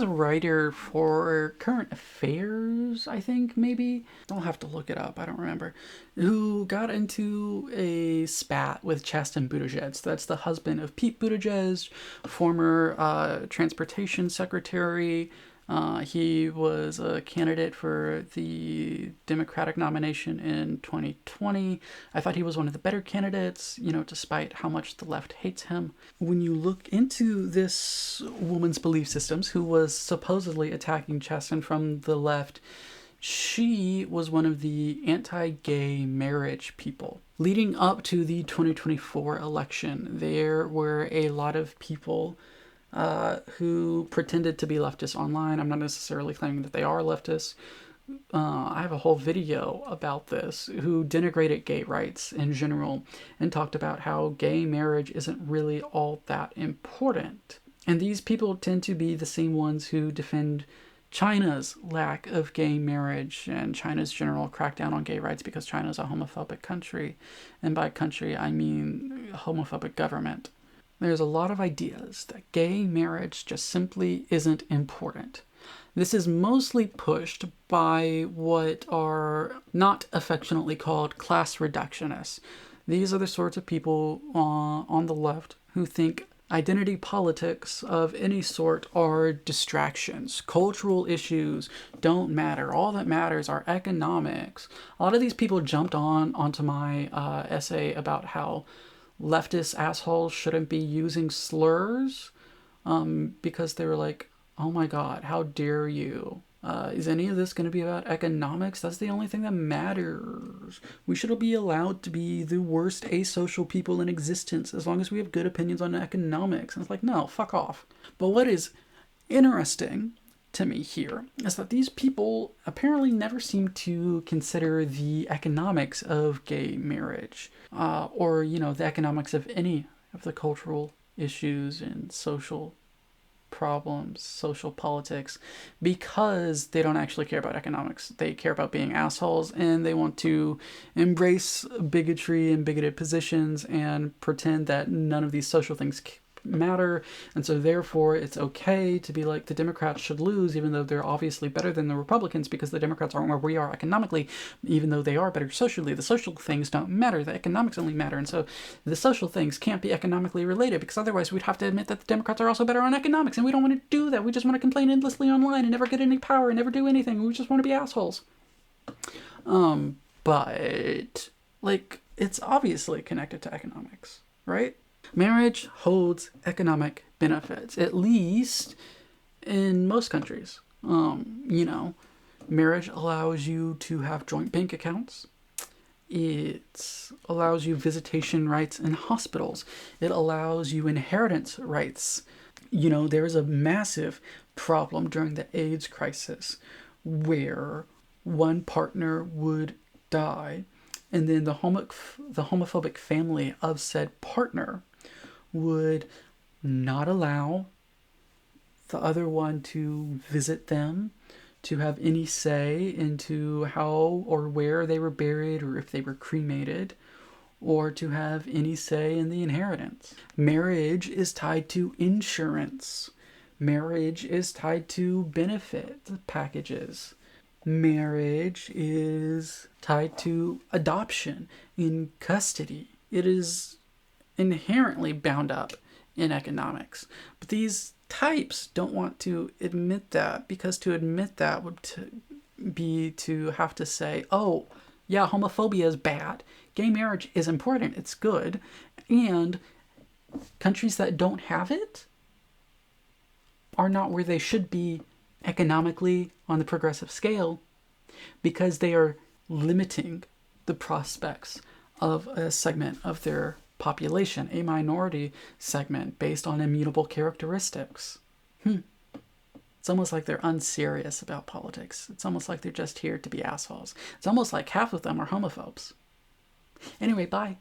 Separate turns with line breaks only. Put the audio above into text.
a writer for Current Affairs, I think, maybe. I'll have to look it up, I don't remember. Who got into a spat with Chasten Buttigieg. That's the husband of Pete Buttigieg, former transportation secretary. He was a candidate for the Democratic nomination in 2020. I thought he was one of the better candidates, despite how much the left hates him. When you look into this woman's belief systems, who was supposedly attacking Chasten from the left, she was one of the anti-gay marriage people. Leading up to the 2024 election, there were a lot of people who pretended to be leftists online. I'm not necessarily claiming that they are leftists. I have a whole video about this, who denigrated gay rights in general and talked about how gay marriage isn't really all that important. And these people tend to be the same ones who defend China's lack of gay marriage and China's general crackdown on gay rights because China's a homophobic country. And by country, I mean homophobic government. There's a lot of ideas that gay marriage just simply isn't important. This is mostly pushed by what are not affectionately called class reductionists. These are the sorts of people on the left who think identity politics of any sort are distractions. Cultural issues don't matter. All that matters are economics. A lot of these people jumped onto my essay about how leftist assholes shouldn't be using slurs because they were like, oh my god, how dare you? Is any of this going to be about economics? That's the only thing that matters. We should be allowed to be the worst asocial people in existence as long as we have good opinions on economics. And it's like, no, fuck off. But what is interesting to me here is that these people apparently never seem to consider the economics of gay marriage or, the economics of any of the cultural issues and social problems, social politics, because they don't actually care about economics. They care about being assholes, and they want to embrace bigotry and bigoted positions and pretend that none of these social things matter. And so therefore it's okay to be like, the Democrats should lose, even though they're obviously better than the Republicans, because the Democrats aren't where we are economically, even though they are better socially. The social things don't matter, the economics only matter. And so the social things can't be economically related, because otherwise we'd have to admit that the Democrats are also better on economics, and we don't want to do that. We just want to complain endlessly online and never get any power and never do anything. We just want to be assholes. But it's obviously connected to economics, right? Marriage holds economic benefits, at least in most countries. Marriage allows you to have joint bank accounts. It allows you visitation rights in hospitals. It allows you inheritance rights. There is a massive problem during the AIDS crisis where one partner would die, and then the homophobic family of said partner would not allow the other one to visit them, to have any say into how or where they were buried or if they were cremated, or to have any say in the inheritance. Marriage is tied to insurance. Marriage is tied to benefit packages. Marriage is tied to adoption in custody. It is inherently bound up in economics. But these types don't want to admit that, because to admit that would be to have to say, oh, yeah, homophobia is bad. Gay marriage is important. It's good. And countries that don't have it are not where they should be economically on the progressive scale, because they are limiting the prospects of a segment of their population, a minority segment, based on immutable characteristics. It's almost like they're unserious about politics. It's almost like they're just here to be assholes. It's almost like half of them are homophobes. Anyway, bye.